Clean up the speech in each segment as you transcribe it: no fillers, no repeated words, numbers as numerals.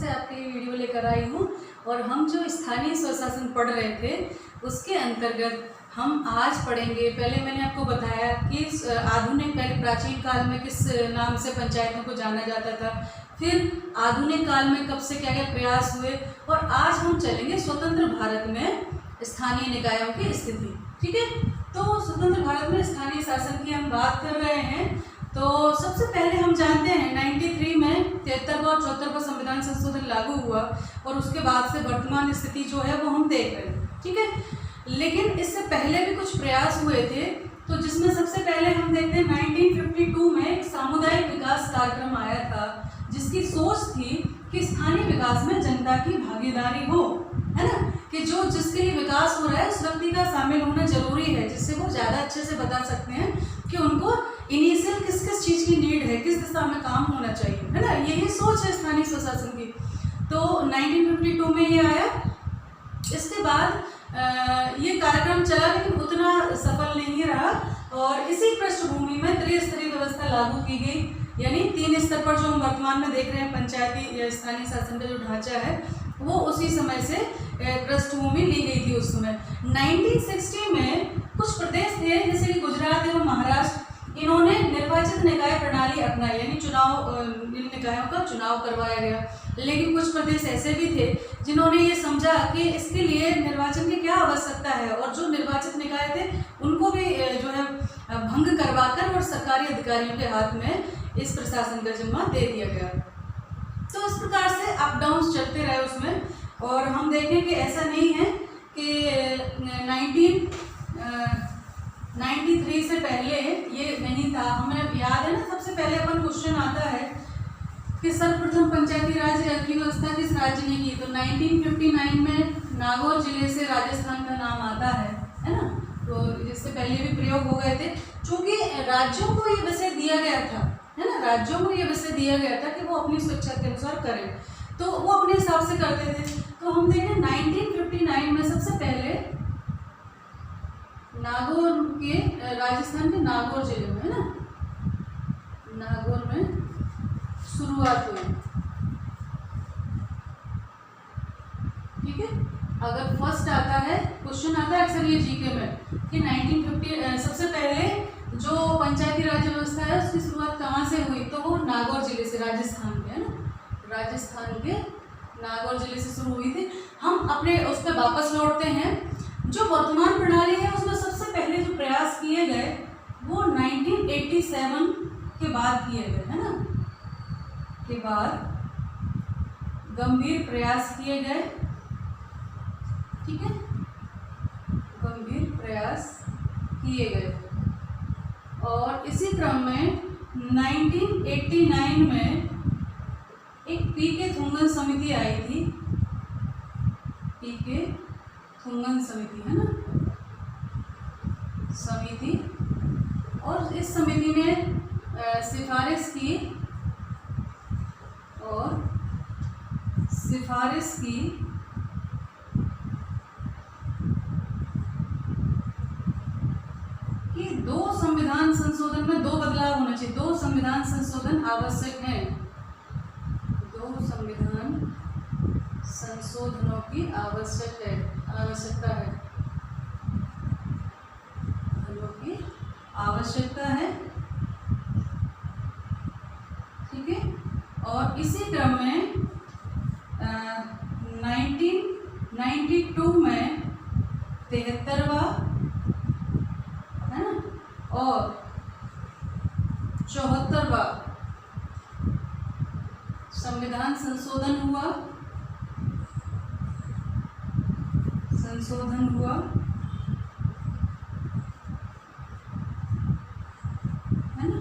से आपके लिए वीडियो लेकर आई हूँ। और हम जो स्थानीय स्वशासन पढ़ रहे थे उसके अंतर्गत हम आज पढ़ेंगे। पहले मैंने आपको बताया कि आधुनिक, पहले प्राचीन काल में किस नाम से पंचायतों को जाना जाता था, फिर आधुनिक काल में कब से क्या क्या प्रयास हुए, और आज हम चलेंगे स्वतंत्र भारत में स्थानीय निकायों की स्थिति। ठीक है, तो स्वतंत्र भारत में स्थानीय शासन की हम बात कर रहे हैं। तो सबसे पहले हम जानते हैं 93 में 73वां और 74वां संविधान संशोधन लागू हुआ और उसके बाद से वर्तमान स्थिति जो है वो हम देख रहे हैं। ठीक है, लेकिन इससे पहले भी कुछ प्रयास हुए थे। तो जिसमें सबसे पहले हम देखते हैं 1952 में एक सामुदायिक विकास कार्यक्रम आया था, जिसकी सोच थी कि स्थानीय विकास में जनता की भागीदारी हो, है ना, कि जो जिसके लिए विकास हो रहा है उस व्यक्ति का शामिल होना जरूरी है, जिससे वो ज़्यादा अच्छे से बता सकते हैं कि उनको इनिशियल किस किस चीज़ की नीड है, किस दिशा में काम होना चाहिए, है ना। यही सोच है स्थानीय स्वशासन की। तो 1952 में ये आया। इसके बाद ये कार्यक्रम चला, लेकिन उतना सफल नहीं रहा और इसी पृष्ठभूमि में त्रिस्तरीय व्यवस्था लागू की गई। यानी 3 स्तर पर जो हम वर्तमान में देख रहे हैं पंचायती या स्थानीय शासन का जो ढांचा है वो उसी समय से पृष्ठभूमि ली गई थी उस समय। 1960 में कुछ प्रदेश थे जैसे कि गुजरात एवं महाराष्ट्र, इन्होंने निर्वाचित निकाय प्रणाली अपनाई, यानी इन निकायों का चुनाव करवाया गया। लेकिन कुछ प्रदेश ऐसे भी थे जिन्होंने ये समझा कि इसके लिए निर्वाचन की क्या आवश्यकता है, और जो निर्वाचित निकाय थे उनको भी जो है भंग करवाकर और सरकारी अधिकारियों के हाथ में इस प्रशासन का जिम्मा दे दिया गया। तो इस प्रकार से अप डाउन चलते रहे उसमें। और हम देखें कि ऐसा नहीं है कि 1993 से पहले ये नहीं था। हमें याद है ना, सबसे पहले अपन क्वेश्चन आता है कि सर्वप्रथम पंचायती राज की व्यवस्था किस राज्य ने की। तो 1959 में नागौर जिले से राजस्थान का नाम आता है ना। तो इससे पहले भी प्रयोग हो गए थे, चूँकि राज्यों को ये विषय दिया गया था, है ना, राज्यों को ये विषय दिया गया था कि वो अपनी स्वेच्छा के अनुसार करें, तो वो अपने हिसाब से करते थे। तो हम देखें 1959 में सबसे पहले नागौर के, राजस्थान के नागौर जिले में, है ना, नागौर में शुरुआत हुई। ठीक है, अगर फर्स्ट आता है क्वेश्चन आता है अक्सर ये जीके में कि 1950 सबसे पहले जो पंचायती राज व्यवस्था है उसकी शुरुआत कहाँ से हुई, तो वो नागौर जिले से, राजस्थान के, है ना, राजस्थान के नागौर जिले से शुरू हुई थी। हम अपने उस पर वापस लौटते हैं। जो वर्तमान प्रणाली है उसमें सबसे पहले जो प्रयास किए गए वो 1987 के बाद किए गए, है ना, के बाद गंभीर प्रयास किए गए। ठीक है, गंभीर प्रयास किए गए और इसी क्रम में 1989 में एक पीके थुंगन समिति आई थी, पीके थुंगन समिति, है ना, समिति। और इस समिति ने सिफारिश की कि 2 संविधान संशोधन में 2 बदलाव होना चाहिए। 2 संविधान संशोधन आवश्यक हैं, 2 संविधान संशोधनों की आवश्यकता है। ठीक है, और इसी क्रम में 1992 में 73वां, है ना, और 74वां संविधान संशोधन हुआ, है ना।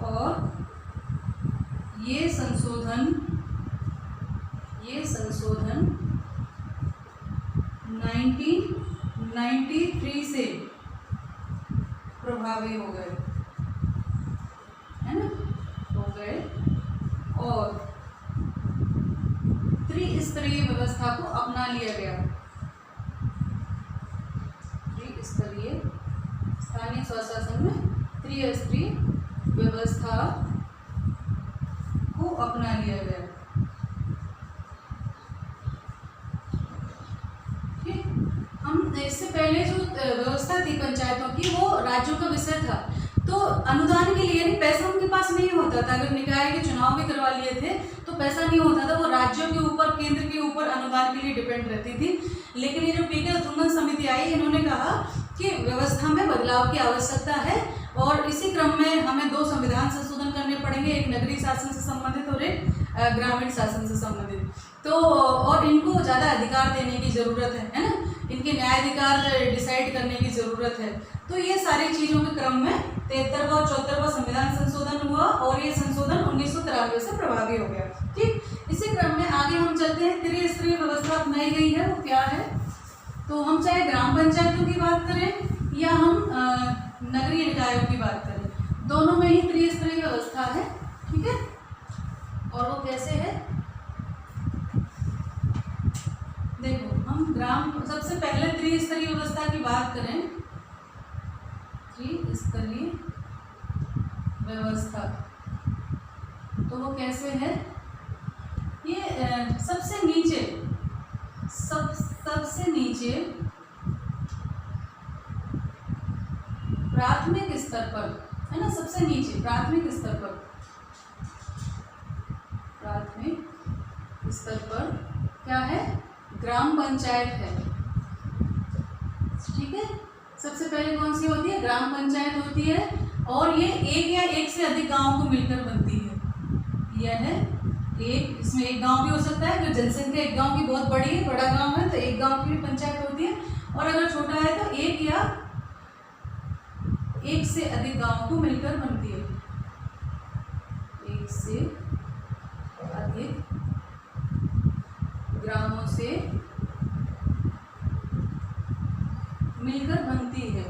और ये संशोधन 1993 से प्रभावी हो गए, है ना, और त्रिस्तरीय व्यवस्था को अपना लिया गया। त्रिस्तरीय स्थानीय स्वशासन में त्रिस्तरीय व्यवस्था को अपना लिया गया। व्यवस्था थी पंचायतों की वो राज्यों का विषय था। तो अनुदान के लिए पैसा उनके पास नहीं होता था। अगर निकाय के चुनाव भी करवा लिए थे तो पैसा नहीं होता था, वो राज्यों के ऊपर, केंद्र के ऊपर अनुदान के लिए डिपेंड रहती थी। लेकिन ये जो पीके थुमन समिति आई, इन्होंने कहा कि व्यवस्था में बदलाव की आवश्यकता है और इसी क्रम में हमें 2 संविधान संशोधन करने पड़ेंगे, एक नगरीय शासन से संबंधित और एक ग्रामीण शासन से संबंधित। तो और इनको ज़्यादा अधिकार देने की ज़रूरत है ना, इनके न्यायाधिकार डिसाइड करने की ज़रूरत है। तो ये सारी चीज़ों के क्रम में 73वां और 74वां संविधान संशोधन हुआ और ये संशोधन 1993 से प्रभावी हो गया। ठीक, इसी क्रम में आगे हम चलते हैं। त्रिस्तरीय व्यवस्था अपनाई गई है, वो क्या है? तो हम चाहे ग्राम पंचायतों की बात करें या हम नगरीय निकायों की बात करें, दोनों में ही त्रिस्तरीय व्यवस्था है। ठीक है, और वो कैसे है देखो, हम सबसे पहले त्रिस्तरीय व्यवस्था की बात करें। त्रिस्तरीय व्यवस्था तो वो कैसे है? ये सबसे नीचे प्राथमिक स्तर पर है ना, सबसे नीचे प्राथमिक स्तर पर क्या है? ग्राम पंचायत है। ठीक है, सबसे पहले कौन सी होती है? ग्राम पंचायत होती है और ये एक या एक से अधिक गांवों को मिलकर बनती है। यह है एक, इसमें एक गांव भी हो सकता है, अगर जनसंख्या एक गांव की बहुत बड़ी है, बड़ा गांव है तो एक गांव की भी पंचायत होती है, और अगर छोटा है तो एक या एक से अधिक गांवों को मिलकर बनती है। एक से अधिक ग्रामों से मिलकर बनती है।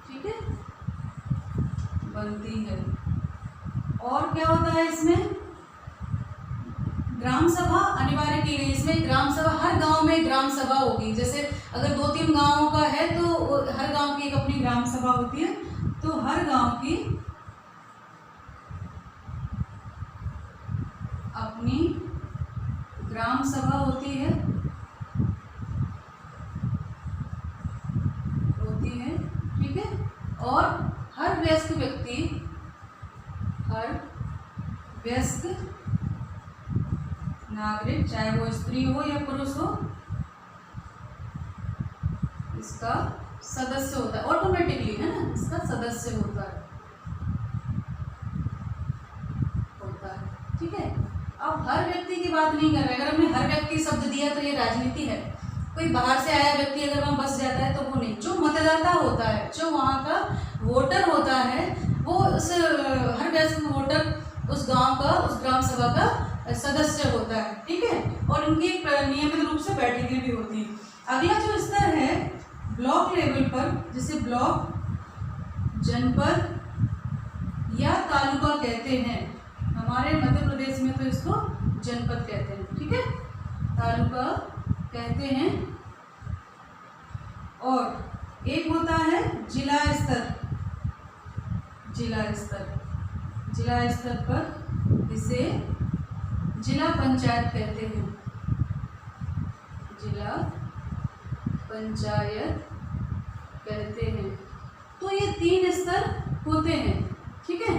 ठीक है, बनती है। और क्या होता है इसमें? ग्राम सभा अनिवार्य की गई। इसमें ग्राम सभा, हर गांव में ग्राम सभा होगी। जैसे अगर 2-3 गांवों का है तो हर गांव की एक अपनी ग्राम सभा होती है, तो हर गांव की अपनी ग्राम सभा होती है। ठीक है, और हर वयस्क नागरिक, चाहे वो स्त्री हो या पुरुष हो, इसका सदस्य होता है ऑटोमेटिकली, है ना, इसका सदस्य होता है। ठीक है, अब हर व्यक्ति की बात नहीं कर रहे। अगर हमने हर व्यक्ति शब्द दिया तो ये राजनीति है। कोई बाहर से आया व्यक्ति अगर वहाँ बस जाता है तो वो नहीं, जो मतदाता होता है, जो वहाँ का वोटर होता है, वो उस हर वयस्क वोटर उस गांव का, उस ग्राम सभा का सदस्य होता है। ठीक है, और उनकी एक नियमित रूप से बैठकें भी होती हैं। अगला जो स्तर है ब्लॉक लेवल पर, जिसे ब्लॉक, जनपद या तालुका कहते हैं। हमारे मध्य प्रदेश में तो इसको जनपद कहते हैं। ठीक है, तालुका कहते हैं। और एक होता है जिला स्तर। जिला स्तर पर इसे जिला पंचायत कहते हैं। जिला पंचायत कहते हैं। तो ये 3 स्तर होते हैं। ठीक है,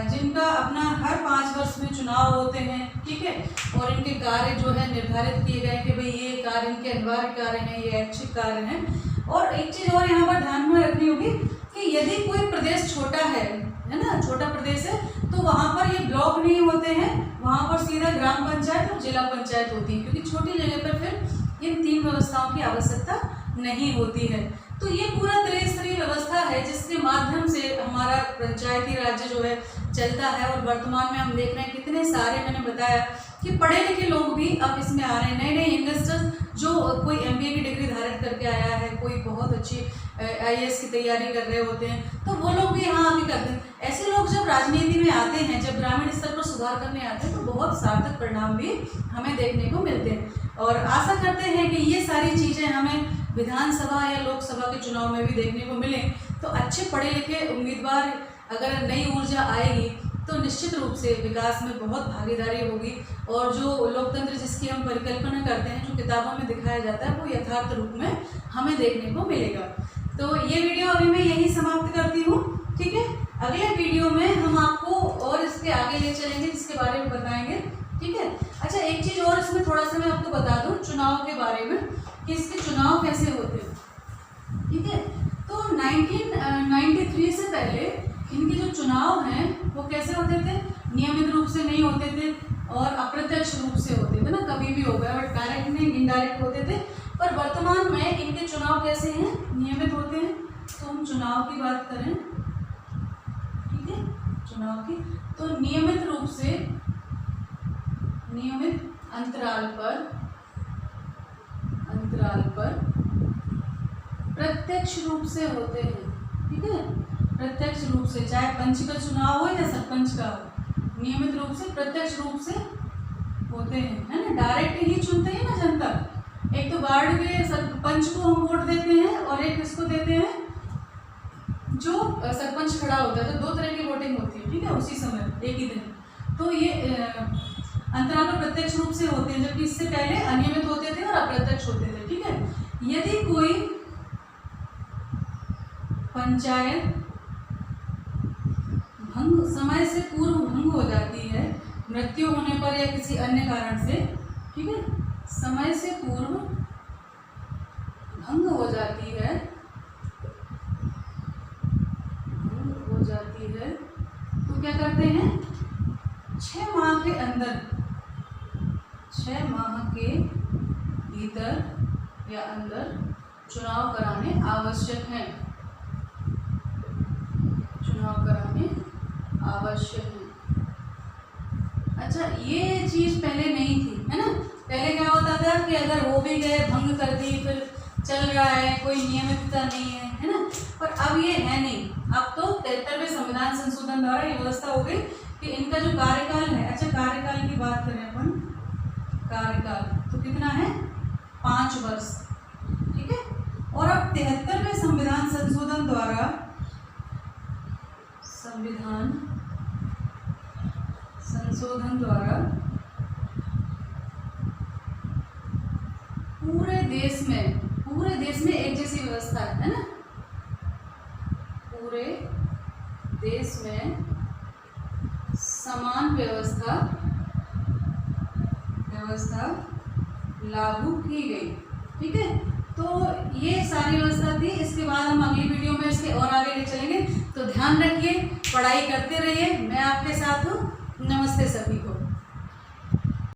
जिनका अपना हर 5 वर्ष में चुनाव होते हैं। ठीक है, और इनके कार्य जो है निर्धारित किए गए कि भाई ये कार्य इनके अनिवार्य कार्य हैं, ये ऐच्छिक कार्य हैं। और एक चीज़ और यहाँ पर ध्यान में रखनी होगी कि यदि कोई प्रदेश छोटा है ना, छोटा प्रदेश है, तो वहाँ पर ये ब्लॉक नहीं होते हैं, वहाँ पर सीधा ग्राम पंचायत और जिला पंचायत होती है, क्योंकि छोटी जगह पर फिर इन 3 व्यवस्थाओं की आवश्यकता नहीं होती है। तो ये पूरा त्रिस्तरीय व्यवस्था है जिसके माध्यम से हमारा पंचायती राज्य जो है चलता है। और वर्तमान में हम देख रहे हैं कितने सारे, मैंने बताया कि पढ़े लिखे लोग भी अब इसमें आ रहे हैं। नए नए यंगस्टर्स, जो कोई MBA की डिग्री धारण करके आया है, कोई बहुत अच्छी IAS की तैयारी कर रहे होते हैं, तो वो लोग भी यहाँ आके करते हैं। ऐसे लोग जब राजनीति में आते हैं, जब ग्रामीण स्तर पर सुधार करने आते हैं, तो बहुत सार्थक परिणाम भी हमें देखने को मिलते हैं। और आशा करते हैं कि ये सारी चीज़ें हमें विधानसभा या लोकसभा के चुनाव में भी देखने को मिले। तो अच्छे पढ़े लिखे उम्मीदवार, अगर नई ऊर्जा आएगी तो निश्चित रूप से विकास में बहुत भागीदारी होगी और जो लोकतंत्र जिसकी हम परिकल्पना करते हैं, जो किताबों में दिखाया जाता है, वो यथार्थ रूप में हमें देखने को मिलेगा। तो ये वीडियो अभी मैं यही समाप्त करती हूँ, ठीक है। अगले वीडियो में हम आपको और इसके आगे ले चलेंगे, जिसके बारे में बताएंगे, ठीक है। अच्छा, एक चीज़ और इसमें थोड़ा सा मैं आपको बता दूँ चुनाव के बारे में कि इसके चुनाव कैसे होते हैं, ठीक है। तो 1993 से पहले इनके जो चुनाव हैं वो कैसे होते थे, नियमित रूप से नहीं होते थे और अप्रत्यक्ष रूप से होते थे ना, कभी भी हो गया, और डायरेक्ट नहीं इनडायरेक्ट होते थे। पर वर्तमान में इनके चुनाव कैसे हैं, नियमित होते हैं। तो हम चुनाव की बात करें, ठीक है, चुनाव की, तो नियमित रूप से नियमित अंतराल पर प्रत्यक्ष रूप से होते हैं, ठीक है। प्रत्यक्ष रूप से, चाहे पंच का चुनाव हो या सरपंच का हो, नियमित रूप से प्रत्यक्ष रूप से होते हैं, है ना। डायरेक्ट ही चुनते हैं ना जनता। एक तो वार्ड के सरपंच को हम वोट देते हैं और एक किसको देते हैं, जो सरपंच खड़ा होता है। तो दो तरह की वोटिंग होती है, ठीक है, उसी समय एक ही दिन। तो ये अंतराल पर प्रत्यक्ष रूप से होते हैं, जबकि इससे पहले अनियमित होते थे और अप्रत्यक्ष होते थे, ठीक है। यदि कोई पंचायत समय से पूर्व भंग हो जाती है, मृत्यु होने पर या किसी अन्य कारण से, ठीक है, समय से पूर्व भंग हो जाती है, तो क्या करते हैं, 6 माह के अंदर, 6 माह के भीतर या अंदर चुनाव कराने आवश्यक हैं, चुनाव कराने आवश्यक है। अच्छा, ये चीज़ पहले नहीं थी, है ना। पहले क्या होता था कि अगर हो भी गए, भंग कर दी, फिर चल रहा है, कोई नियमितता नहीं है ना। पर अब ये है नहीं। अब तो 73वें संविधान संशोधन द्वारा ये व्यवस्था हो गई कि इनका जो कार्यकाल है, अच्छा कार्यकाल की बात करें अपन, कार्यकाल तो कितना है, 5 वर्ष, ठीक है। और अब 73वें संविधान संशोधन द्वारा पूरे देश में एक जैसी व्यवस्था है ना, पूरे देश में समान व्यवस्था लागू की गई, ठीक है। तो ये सारी व्यवस्था थी। इसके बाद हम अगली वीडियो में इसके और आगे ले चलेंगे। तो ध्यान रखिए, पढ़ाई करते रहिए, मैं आपके साथ हूँ। नमस्ते सभी।